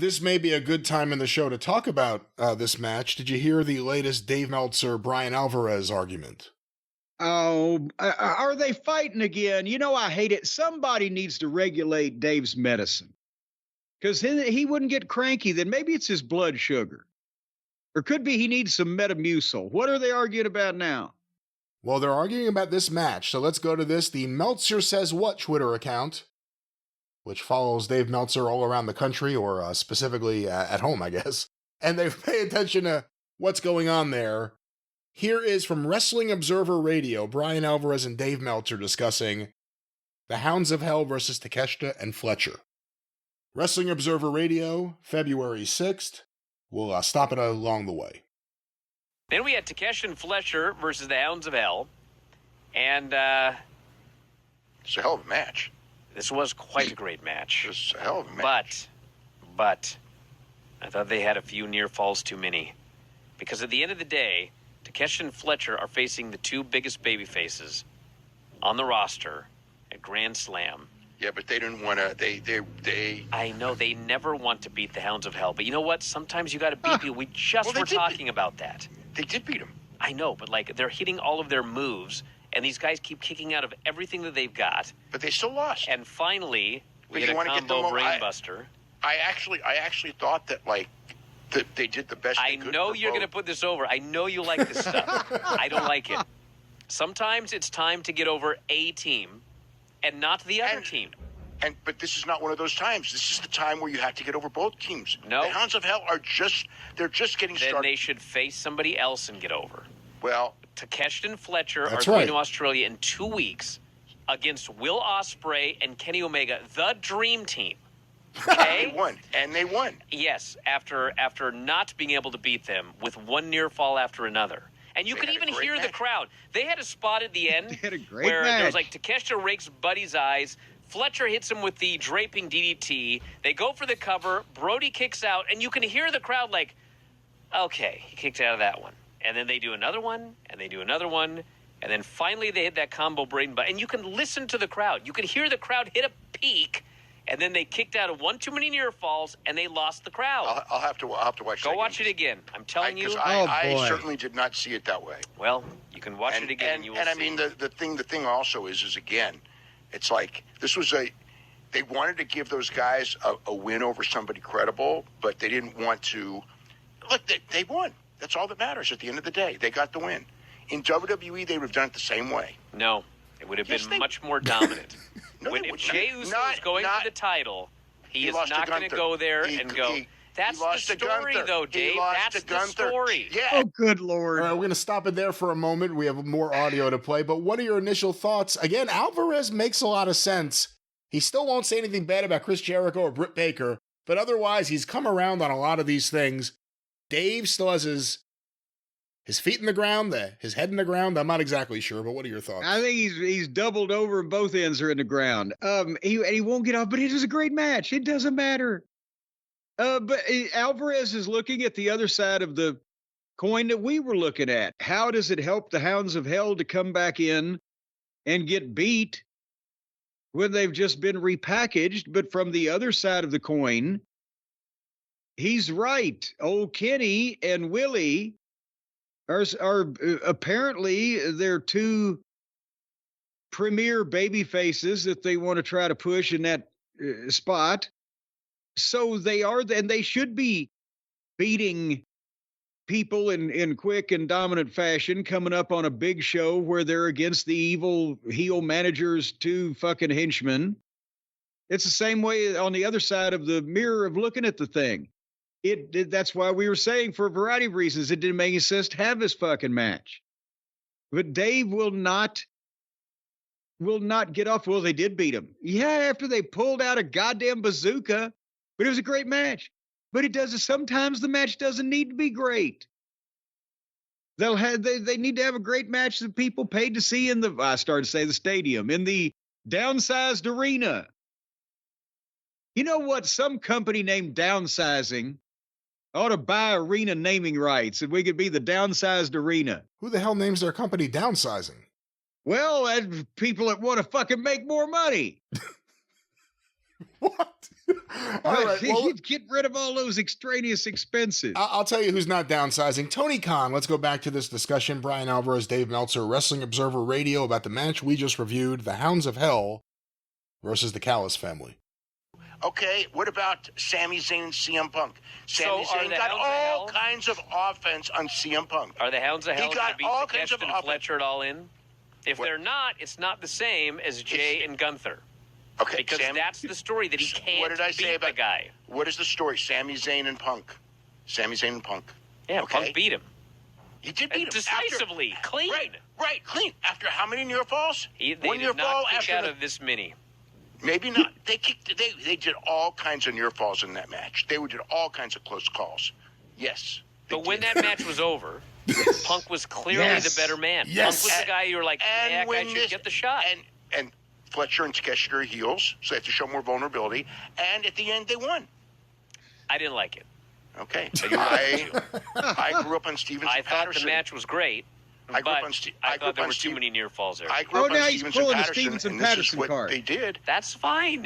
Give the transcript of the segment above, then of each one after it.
This may be a good time in the show to talk about this match. Did you hear the latest Dave Meltzer Bryan Alvarez argument? Oh, are they fighting again? You know, I hate it. Somebody needs to regulate Dave's medicine because he wouldn't get cranky. Then maybe it's his blood sugar. Or could be he needs some Metamucil. What are they arguing about now? Well, they're arguing about this match, so let's go to this. The Meltzer Says What Twitter account, which follows Dave Meltzer all around the country, or specifically at home, I guess. And they pay attention to what's going on there. Here is from Wrestling Observer Radio, Bryan Alvarez and Dave Meltzer discussing the Hounds of Hell versus Takeshita and Fletcher. Wrestling Observer Radio, February 6th. We'll stop it along the way. Then we had Takeshita and Fletcher versus the Hounds of Hell. And it's a hell of a match. This was quite a great match. It's a hell of a match. But I thought they had a few near falls too many. Because at the end of the day, Takeshita and Fletcher are facing the two biggest baby faces on the roster at Grand Slam. Yeah, but they didn't want to. They. I know they never want to beat the Hounds of Hell, but you know what? Sometimes you got to beat people. We just were talking about that. They did beat them. I know, but like they're hitting all of their moves, and these guys keep kicking out of everything that they've got. But they still lost. And finally, we had a combo brainbuster. I actually thought that that they did the best. I know you're going to put this over. I know you like this stuff. I don't like it. Sometimes it's time to get over a team. And not the other team. But this is not one of those times. This is the time where you have to get over both teams. No. The Hounds of Hell they're just getting started. Then they should face somebody else and get over. Well, Takeshita and Fletcher are right. going to Australia in 2 weeks against Will Ospreay and Kenny Omega, the dream team. Okay? They won. Yes, after not being able to beat them with one near fall after another. And you could even hear the crowd. They had a spot at the end where there was like Takeshita rakes Buddy's eyes. Fletcher hits him with the draping DDT. They go for the cover. Brody kicks out. And you can hear the crowd like, okay, he kicked out of that one. And then they do another one. And they do another one. And then finally they hit that combo brain butt. And you can listen to the crowd. You can hear the crowd hit a peak. And then they kicked out of one too many near falls, and they lost the crowd. I'll have to watch. Go watch it again. I'm telling you. I certainly did not see it that way. Well, you can watch it again, and you will see. I mean, the thing also is again, it's like this was they wanted to give those guys a win over somebody credible, but they didn't want to. Look, they won. That's all that matters at the end of the day. They got the win. In WWE, they would have done it the same way. No, it would have been much more dominant. If Jey Uso is going for the title, he is not going to go there and go. That's the story, though, Dave. That's the story. Yeah. Oh, good Lord. All right, we're going to stop it there for a moment. We have more audio to play, but what are your initial thoughts? Again, Alvarez makes a lot of sense. He still won't say anything bad about Chris Jericho or Britt Baker, but otherwise, he's come around on a lot of these things. Dave still has his feet in the ground, his head in the ground. I'm not exactly sure, but what are your thoughts? I think he's doubled over and both ends are in the ground. He won't get off, but it was a great match. It doesn't matter. But Alvarez is looking at the other side of the coin that we were looking at. How does it help the Hounds of Hell to come back in and get beat when they've just been repackaged? But from the other side of the coin, he's right. Old Kenny and Willie are apparently they're two premier baby faces that they want to try to push in that spot. So they are, and they should be beating people in quick and dominant fashion, coming up on a big show where they're against the evil heel manager's two fucking henchmen. It's the same way on the other side of the mirror of looking at the thing. That's why we were saying, for a variety of reasons, it didn't make any sense to have this fucking match. But Dave will not get off. Well, they did beat him. Yeah, after they pulled out a goddamn bazooka. But it was a great match. But sometimes the match doesn't need to be great. They need to have a great match that people paid to see in the stadium, in the downsized arena. You know what? Some company named Downsizing ought to buy arena naming rights, and we could be the Downsized Arena. Who the hell names their company Downsizing? Well, people that want to fucking make more money. What? All right, well, get rid of all those extraneous expenses. I'll tell you who's not downsizing. Tony Khan. Let's go back to this discussion. Bryan Alvarez, Dave Meltzer, Wrestling Observer Radio, about the match we just reviewed, the Hounds of Hell versus the Callis family. Okay, what about Sami Zayn and CM Punk? Sami Zayn got all kinds of offense on CM Punk. Are the Hounds of Hell going to beat Takeshita and offense. Fletcher at All In? If they're not, it's not the same as Jay and Gunther. Okay, because that's the story, that he can't what did I say beat about the guy. What is the story? Sami Zayn and Punk. Sami Zayn and Punk. Yeah, okay. Punk beat him. He did beat him. Decisively, clean. Right, clean. After how many near falls? They did not kick out of this many. Maybe not. They did all kinds of near falls in that match. They did all kinds of close calls. Yes. But when that match was over, Punk was clearly the better man. Yes. Punk was the guy you were like, yeah, I should get the shot. And Fletcher and Takeshita are heels, so they have to show more vulnerability. And at the end, they won. I didn't like it. Okay. I grew up on Stevens and Patterson. I thought the match was great. I thought there were too many near falls there. I grew up on Stevens and Patterson, and what they did. That's fine.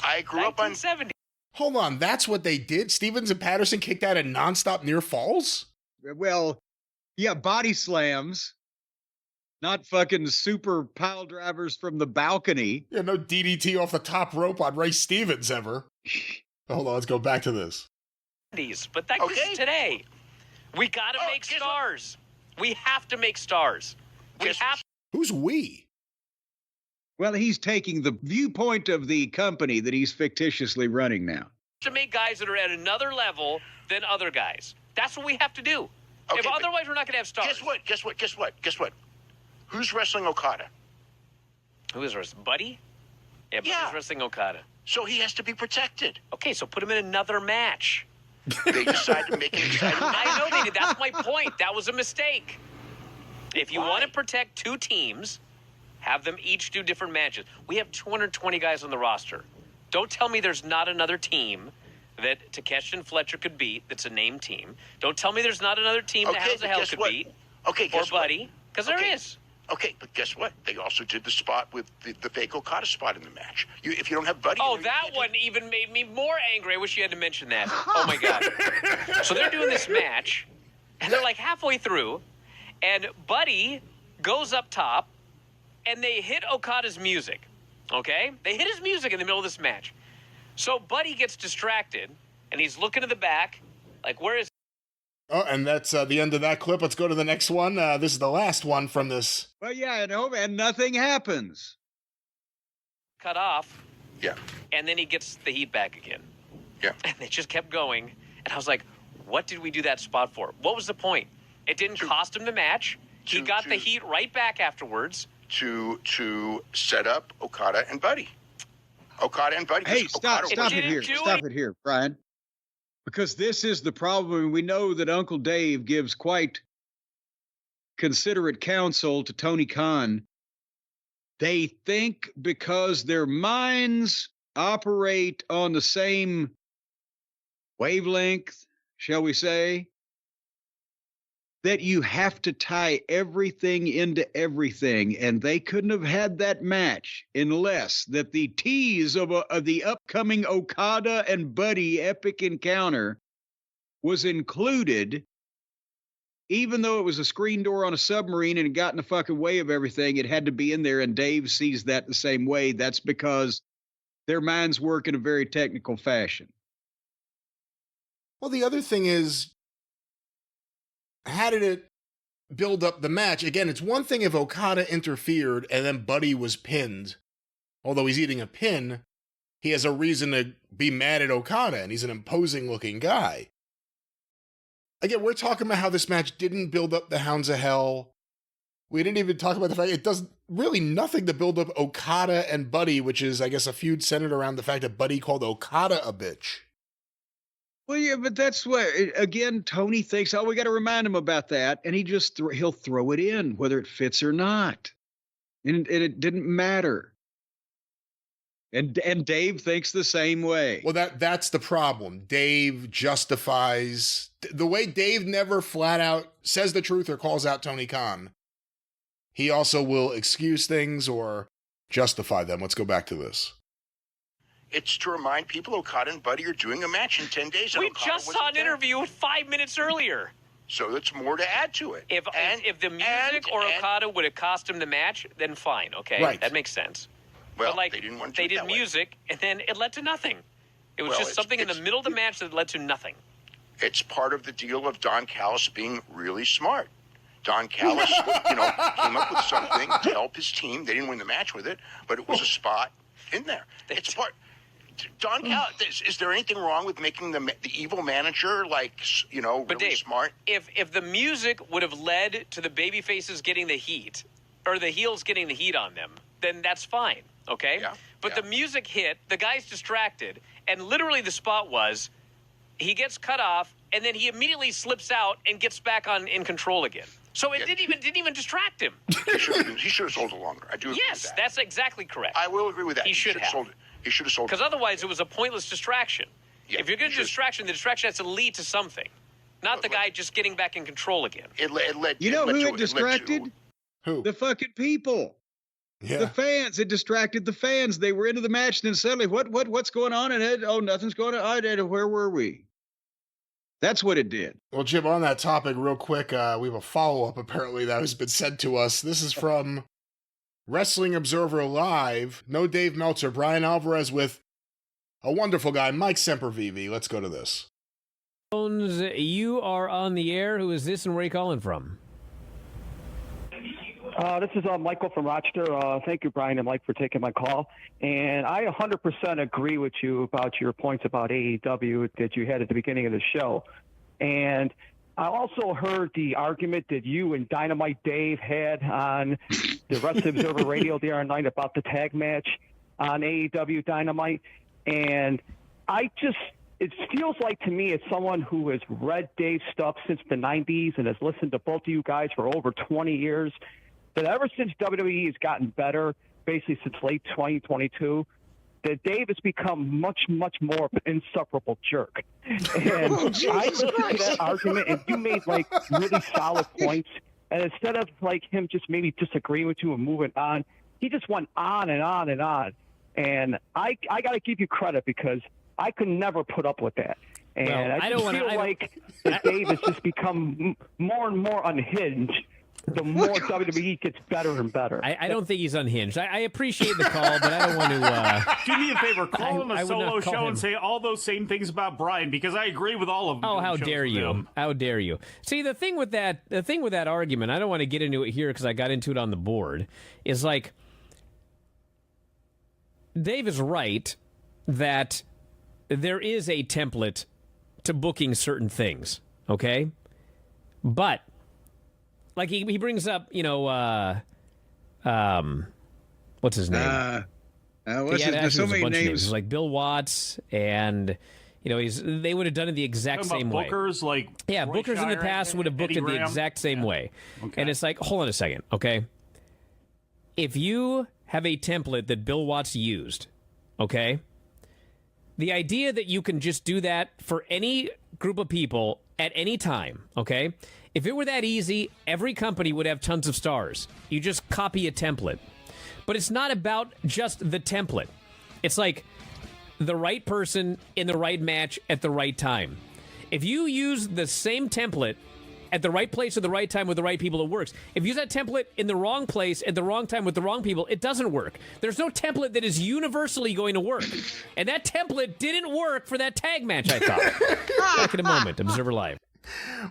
I grew up on 70. Hold on, that's what they did? Stevens and Patterson kicked out of nonstop near falls? Well, yeah, body slams. Not fucking super pile drivers from the balcony. Yeah, no DDT off the top rope on Ray Stevens ever. Hold on, let's go back to this. But that is today. We got to make stars. We have to make stars. Who's we? Well, he's taking the viewpoint of the company that he's fictitiously running now. To make guys that are at another level than other guys. That's what we have to do. Okay, otherwise, we're not going to have stars. Guess what? Who's wrestling Okada? Who is wrestling? Buddy? Yeah, Buddy's wrestling Okada. So he has to be protected. Okay, so put him in another match. They decided to make it exciting. I know they did. That's my point. That was a mistake. If you want to protect two teams, have them each do different matches. We have 220 guys on the roster. Don't tell me there's not another team that Takeshita and Fletcher could beat that's a named team. Don't tell me there's not another team that Hounds of Hell could beat. Okay, or Buddy, because there is. Okay, but guess what? They also did the spot with the fake Okada spot in the match. If you don't have Buddy... Oh, that one even made me more angry. I wish you had to mention that. Oh, my God. So they're doing this match, and they're like halfway through, and Buddy goes up top, and they hit Okada's music, okay? They hit his music in the middle of this match. So Buddy gets distracted, and he's looking to the back, like, where is... Oh, and that's the end of that clip. Let's go to the next one. This is the last one from this. Well, yeah, and nothing happens. Cut off. Yeah. And then he gets the heat back again. Yeah. And they just kept going. And I was like, what did we do that spot for? What was the point? It didn't cost him the match. He got the heat right back afterwards. To set up Okada and Buddy. Hey, stop it here, Brian. Because this is the problem. We know that Uncle Dave gives quite considerate counsel to Tony Khan. They think because their minds operate on the same wavelength, shall we say, that you have to tie everything into everything, and they couldn't have had that match unless that the tease of the upcoming Okada and Buddy epic encounter was included. Even though it was a screen door on a submarine and it got in the fucking way of everything, it had to be in there, and Dave sees that the same way. That's because their minds work in a very technical fashion. Well, the other thing is, how did it build up the match? Again, it's one thing if Okada interfered and then Buddy was pinned. Although he's eating a pin, he has a reason to be mad at Okada, and he's an imposing looking guy. Again, we're talking about how this match didn't build up the Hounds of Hell. We didn't even talk about the fact it does really nothing to build up Okada and Buddy, which is, I guess, a feud centered around the fact that Buddy called Okada a bitch. Well, yeah, but that's what, again, Tony thinks, oh, we got to remind him about that. And he'll throw it in, whether it fits or not. And it didn't matter. And Dave thinks the same way. Well, that's the problem. Dave justifies, the way Dave never flat out says the truth or calls out Tony Khan, he also will excuse things or justify them. Let's go back to this. It's to remind people Okada and Buddy are doing a match in 10 days. We just saw an interview 5 minutes earlier. So that's more to add to it. If the music or Okada would have cost him the match, then fine, okay, right. That makes sense. Well, but they didn't want to. They did music, and then it led to nothing. It was just something in the middle of the match that led to nothing. It's part of the deal of Don Callis being really smart. Don Callis, came up with something to help his team. They didn't win the match with it, but it was a spot in there. It's part. Don Callis, is there anything wrong with making the evil manager really smart? If the music would have led to the baby faces getting the heat, or the heels getting the heat on them, then that's fine, okay? Yeah, but the music hit, the guy's distracted, and literally the spot was he gets cut off, and then he immediately slips out and gets back in control again. So it didn't even distract him. He should have sold it longer. I do agree with that. That's exactly correct. I will agree with that. He should have sold it. He should have sold it. Because otherwise it was a pointless distraction. Yeah, if you're going to distraction, the distraction has to lead to something. Not the guy just getting back in control again. It led who it distracted? Who? The fucking people. Yeah. The fans. It distracted the fans. They were into the match, and then suddenly, what's going on? And nothing's going on. Where were we? That's what it did. Well, Jim, on that topic, real quick, we have a follow-up, apparently, that has been sent to us. This is from Wrestling Observer Live. No Dave Meltzer, Bryan Alvarez with a wonderful guy, Mike Sempervive. Let's go to this. You are on the air. Who is this and where are you calling from? This is Michael from Rochester. Thank you, Brian and Mike, for taking my call. And I 100% agree with you about your points about AEW that you had at the beginning of the show. And I also heard the argument that you and Dynamite Dave had on the Wrestling Observer Radio the other night about the tag match on AEW Dynamite. And it feels like to me, as someone who has read Dave's stuff since the 90s and has listened to both of you guys for over 20 years, that ever since WWE has gotten better, basically since late 2022, that Dave has become much, much more of an insufferable jerk. And I listened to that argument, and you made, really solid points. And instead of, him just maybe disagreeing with you and moving on, he just went on and on and on. And I got to give you credit because I could never put up with that. And I feel like Dave has just become more and more unhinged the more WWE gets better and better. I don't think he's unhinged. I appreciate the call, but I don't want to... Do me a favor, call him a solo show and say all those same things about Brian, because I agree with all of them. Oh, how dare you. How dare you. See, the thing with that argument, I don't want to get into it here because I got into it on the board, is Dave is right that there is a template to booking certain things, okay? But... he brings up, what's his name? There's so many names. It's like Bill Watts, and they would have done it the exact same way. Bookers, bookers in the past would have booked it the exact same way. Okay. And it's hold on a second, okay? If you have a template that Bill Watts used, okay, the idea that you can just do that for any group of people at any time, okay? If it were that easy, every company would have tons of stars. You just copy a template. But it's not about just the template. It's the right person in the right match at the right time. If you use the same template at the right place at the right time with the right people, it works. If you use that template in the wrong place at the wrong time with the wrong people, it doesn't work. There's no template that is universally going to work. And that template didn't work for that tag match, I thought. Back in a moment. Observer Live.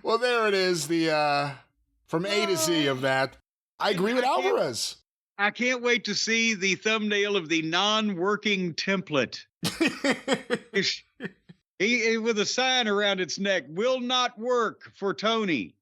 Well, there it is, the from A to Z of that. I agree with Alvarez. I can't wait to see the thumbnail of the non-working template. He with a sign around its neck, will not work for Tony.